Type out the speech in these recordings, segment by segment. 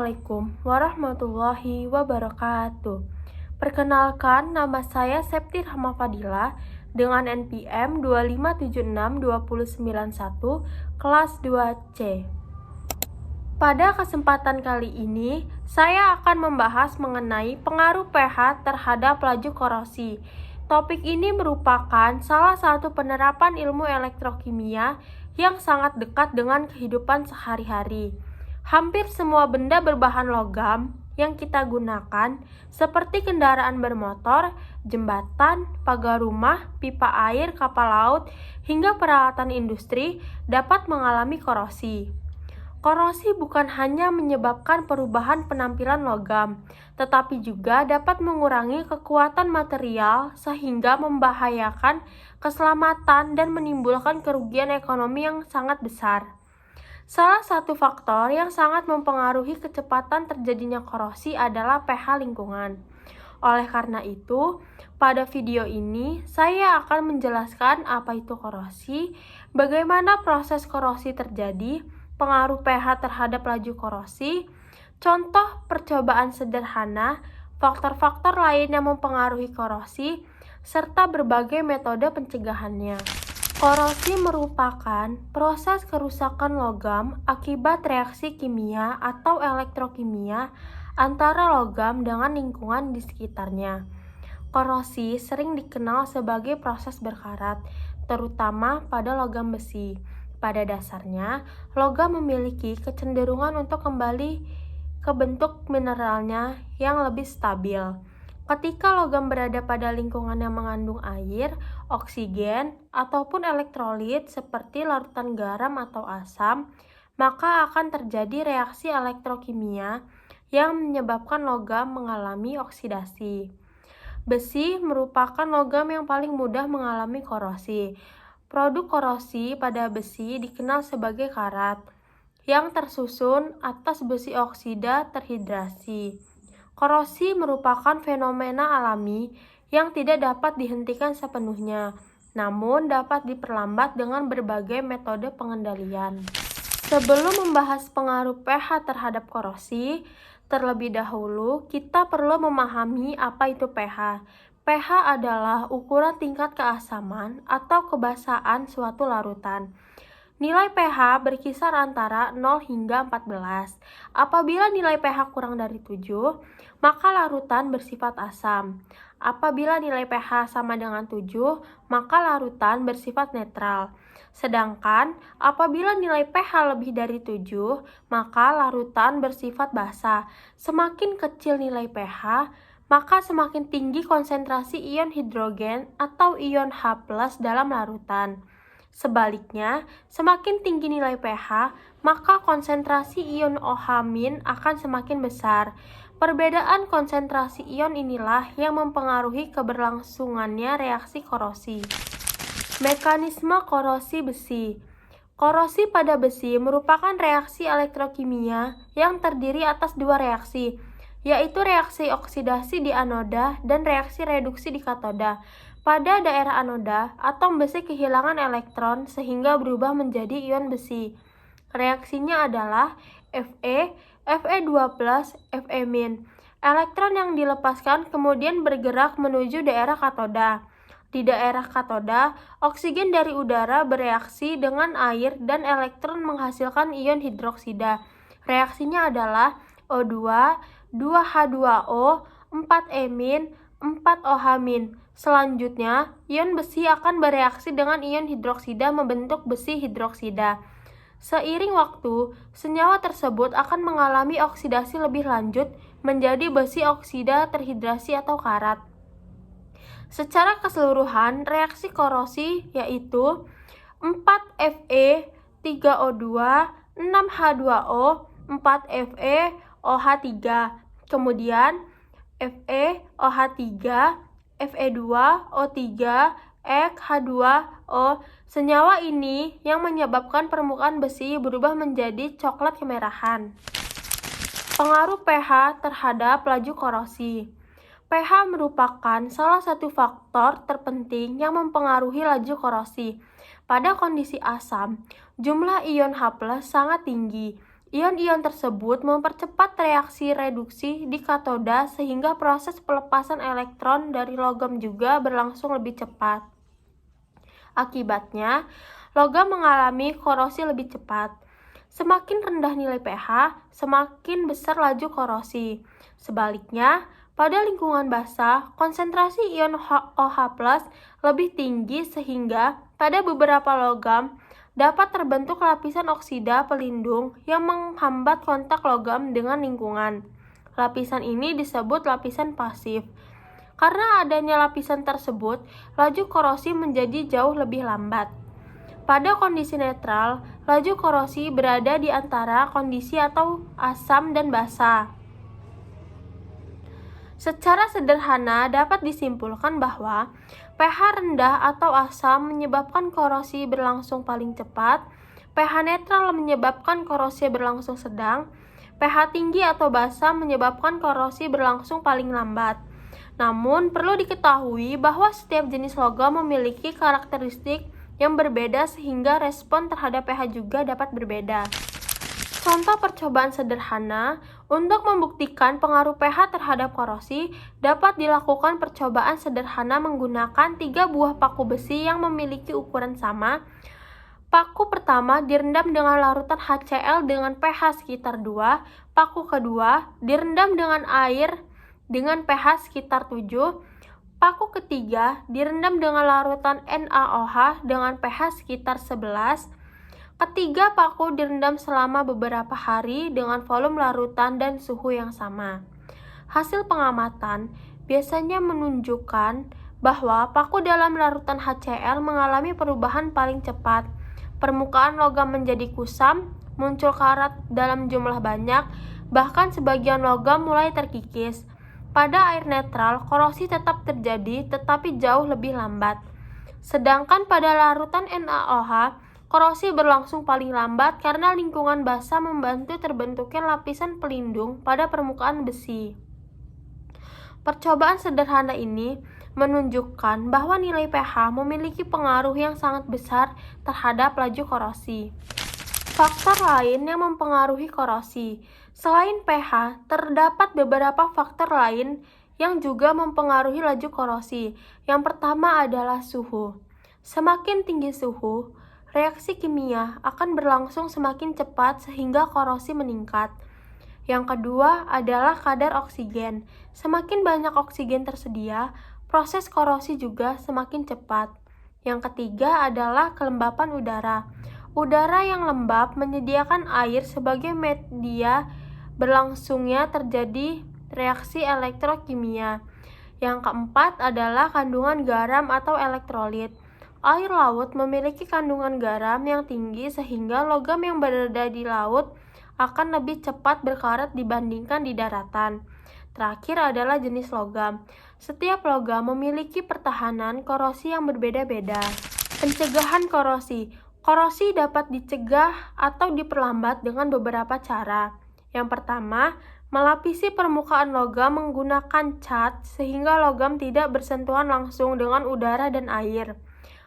Assalamualaikum warahmatullahi wabarakatuh. Perkenalkan, nama saya Septi Rahma Fadila dengan NPM 2576291 kelas 2C. Pada kesempatan kali ini, saya akan membahas mengenai pengaruh pH terhadap laju korosi. Topik ini merupakan salah satu penerapan ilmu elektrokimia yang sangat dekat dengan kehidupan sehari-hari. Hampir semua benda berbahan logam yang kita gunakan, seperti kendaraan bermotor, jembatan, pagar rumah, pipa air, kapal laut, hingga peralatan industri, dapat mengalami korosi. Korosi bukan hanya menyebabkan perubahan penampilan logam, tetapi juga dapat mengurangi kekuatan material sehingga membahayakan keselamatan dan menimbulkan kerugian ekonomi yang sangat besar. Salah satu faktor yang sangat mempengaruhi kecepatan terjadinya korosi adalah pH lingkungan. Oleh karena itu, pada video ini saya akan menjelaskan apa itu korosi, bagaimana proses korosi terjadi, pengaruh pH terhadap laju korosi, contoh percobaan sederhana, faktor-faktor lain yang mempengaruhi korosi, serta berbagai metode pencegahannya. Korosi merupakan proses kerusakan logam akibat reaksi kimia atau elektrokimia antara logam dengan lingkungan di sekitarnya. Korosi sering dikenal sebagai proses berkarat, terutama pada logam besi. Pada dasarnya, logam memiliki kecenderungan untuk kembali ke bentuk mineralnya yang lebih stabil. Ketika logam berada pada lingkungan yang mengandung air, oksigen, ataupun elektrolit seperti larutan garam atau asam, maka akan terjadi reaksi elektrokimia yang menyebabkan logam mengalami oksidasi. Besi merupakan logam yang paling mudah mengalami korosi. Produk korosi pada besi dikenal sebagai karat, yang tersusun atas besi oksida terhidrasi. Korosi merupakan fenomena alami yang tidak dapat dihentikan sepenuhnya, namun dapat diperlambat dengan berbagai metode pengendalian. Sebelum membahas pengaruh pH terhadap korosi, terlebih dahulu kita perlu memahami apa itu pH. pH adalah ukuran tingkat keasaman atau kebasahan suatu larutan. Nilai pH berkisar antara 0 hingga 14. Apabila nilai pH kurang dari 7, maka larutan bersifat asam. Apabila nilai pH sama dengan 7, maka larutan bersifat netral. Sedangkan apabila nilai pH lebih dari 7, maka larutan bersifat basa. Semakin kecil nilai pH, maka semakin tinggi konsentrasi ion hidrogen atau ion H+ dalam larutan. Sebaliknya, semakin tinggi nilai pH, maka konsentrasi ion OH- akan semakin besar. Perbedaan konsentrasi ion inilah yang mempengaruhi keberlangsungannya reaksi korosi. Mekanisme korosi besi. Korosi pada besi merupakan reaksi elektrokimia yang terdiri atas dua reaksi, yaitu reaksi oksidasi di anoda dan reaksi reduksi di katoda. Pada daerah anoda, atom besi kehilangan elektron sehingga berubah menjadi ion besi. Reaksinya adalah Fe, Fe2+, Fe-. Elektron yang dilepaskan kemudian bergerak menuju daerah katoda. Di daerah katoda, oksigen dari udara bereaksi dengan air dan elektron menghasilkan ion hidroksida. Reaksinya adalah O2, 2H2O, 4E-, 4OH-. Selanjutnya, ion besi akan bereaksi dengan ion hidroksida membentuk besi hidroksida. Seiring waktu, senyawa tersebut akan mengalami oksidasi lebih lanjut menjadi besi oksida terhidrasi atau karat. Secara keseluruhan, reaksi korosi yaitu 4Fe, 3O2, 6H2O, 4Fe, OH3, kemudian Fe, OH3, Fe2O3, H2O. Senyawa ini yang menyebabkan permukaan besi berubah menjadi coklat kemerahan. Pengaruh pH terhadap laju korosi. pH merupakan salah satu faktor terpenting yang mempengaruhi laju korosi. Pada kondisi asam, jumlah ion H+ sangat tinggi. Ion-ion tersebut mempercepat reaksi reduksi di katoda sehingga proses pelepasan elektron dari logam juga berlangsung lebih cepat. Akibatnya, logam mengalami korosi lebih cepat. Semakin rendah nilai pH, semakin besar laju korosi. Sebaliknya, pada lingkungan basah, konsentrasi ion OH+ lebih tinggi sehingga pada beberapa logam dapat terbentuk lapisan oksida pelindung yang menghambat kontak logam dengan lingkungan. Lapisan ini disebut lapisan pasif. Karena adanya lapisan tersebut, laju korosi menjadi jauh lebih lambat. Pada kondisi netral, laju korosi berada di antara kondisi atau asam dan basa. Secara sederhana dapat disimpulkan bahwa pH rendah atau asam menyebabkan korosi berlangsung paling cepat, pH netral menyebabkan korosi berlangsung sedang, pH tinggi atau basa menyebabkan korosi berlangsung paling lambat. Namun, perlu diketahui bahwa setiap jenis logam memiliki karakteristik yang berbeda sehingga respon terhadap pH juga dapat berbeda. Contoh percobaan sederhana untuk membuktikan pengaruh pH terhadap korosi dapat dilakukan percobaan sederhana menggunakan 3 buah paku besi yang memiliki ukuran sama. Paku pertama direndam dengan larutan HCl dengan pH sekitar 2, paku kedua direndam dengan air dengan pH sekitar 7, paku ketiga direndam dengan larutan NaOH dengan pH sekitar 11, ketiga paku direndam selama beberapa hari dengan volume larutan dan suhu yang sama. Hasil pengamatan biasanya menunjukkan bahwa paku dalam larutan HCl mengalami perubahan paling cepat. Permukaan logam menjadi kusam, muncul karat dalam jumlah banyak, bahkan sebagian logam mulai terkikis. Pada air netral, korosi tetap terjadi tetapi jauh lebih lambat. Sedangkan pada larutan NaOH, korosi berlangsung paling lambat karena lingkungan basah membantu terbentuknya lapisan pelindung pada permukaan besi. Percobaan sederhana ini menunjukkan bahwa nilai pH memiliki pengaruh yang sangat besar terhadap laju korosi. Faktor lain yang mempengaruhi korosi. Selain pH, terdapat beberapa faktor lain yang juga mempengaruhi laju korosi. Yang pertama adalah suhu. Semakin tinggi suhu, reaksi kimia akan berlangsung semakin cepat sehingga korosi meningkat. Yang kedua adalah kadar oksigen. Semakin banyak oksigen tersedia, proses korosi juga semakin cepat. Yang ketiga adalah kelembapan udara. Udara yang lembab menyediakan air sebagai media berlangsungnya terjadi reaksi elektrokimia. Yang keempat adalah kandungan garam atau elektrolit. Air laut memiliki kandungan garam yang tinggi sehingga logam yang berada di laut akan lebih cepat berkarat dibandingkan di daratan. Terakhir adalah jenis logam. Setiap logam memiliki pertahanan korosi yang berbeda-beda. Pencegahan korosi. Korosi dapat dicegah atau diperlambat dengan beberapa cara. Yang pertama, melapisi permukaan logam menggunakan cat sehingga logam tidak bersentuhan langsung dengan udara dan air.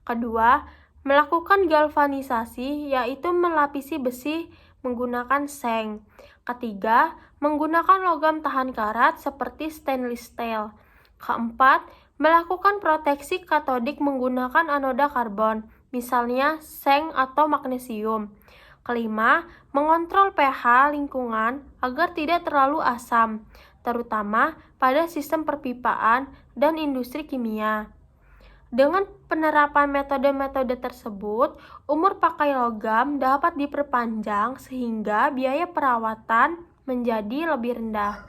Kedua, melakukan galvanisasi, yaitu melapisi besi menggunakan seng. Ketiga, menggunakan logam tahan karat seperti stainless steel. Keempat, melakukan proteksi katodik menggunakan anoda karbon, misalnya seng atau magnesium. Kelima, mengontrol pH lingkungan agar tidak terlalu asam, terutama pada sistem perpipaan dan industri kimia. Dengan penerapan metode-metode tersebut, umur pakai logam dapat diperpanjang sehingga biaya perawatan menjadi lebih rendah.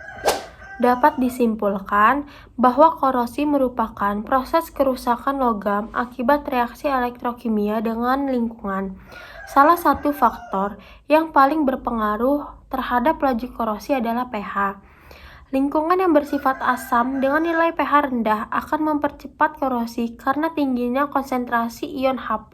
Dapat disimpulkan bahwa korosi merupakan proses kerusakan logam akibat reaksi elektrokimia dengan lingkungan. Salah satu faktor yang paling berpengaruh terhadap laju korosi adalah pH. Lingkungan yang bersifat asam dengan nilai pH rendah akan mempercepat korosi karena tingginya konsentrasi ion H+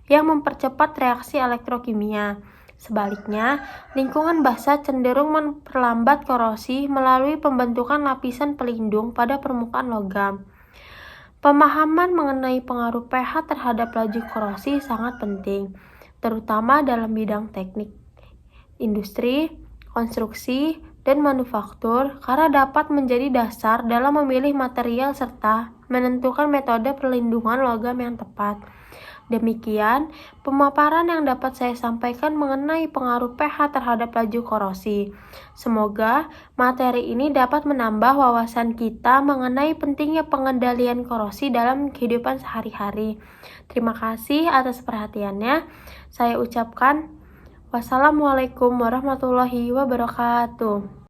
yang mempercepat reaksi elektrokimia. Sebaliknya, lingkungan basah cenderung memperlambat korosi melalui pembentukan lapisan pelindung pada permukaan logam. Pemahaman mengenai pengaruh pH terhadap laju korosi sangat penting, terutama dalam bidang teknik. industri, konstruksi, dan manufaktur karena dapat menjadi dasar dalam memilih material serta menentukan metode perlindungan logam yang tepat. Demikian pemaparan yang dapat saya sampaikan mengenai pengaruh pH terhadap laju korosi. Semoga materi ini dapat menambah wawasan kita mengenai pentingnya pengendalian korosi dalam kehidupan sehari-hari. Terima kasih atas perhatiannya. Saya ucapkan wassalamualaikum warahmatullahi wabarakatuh.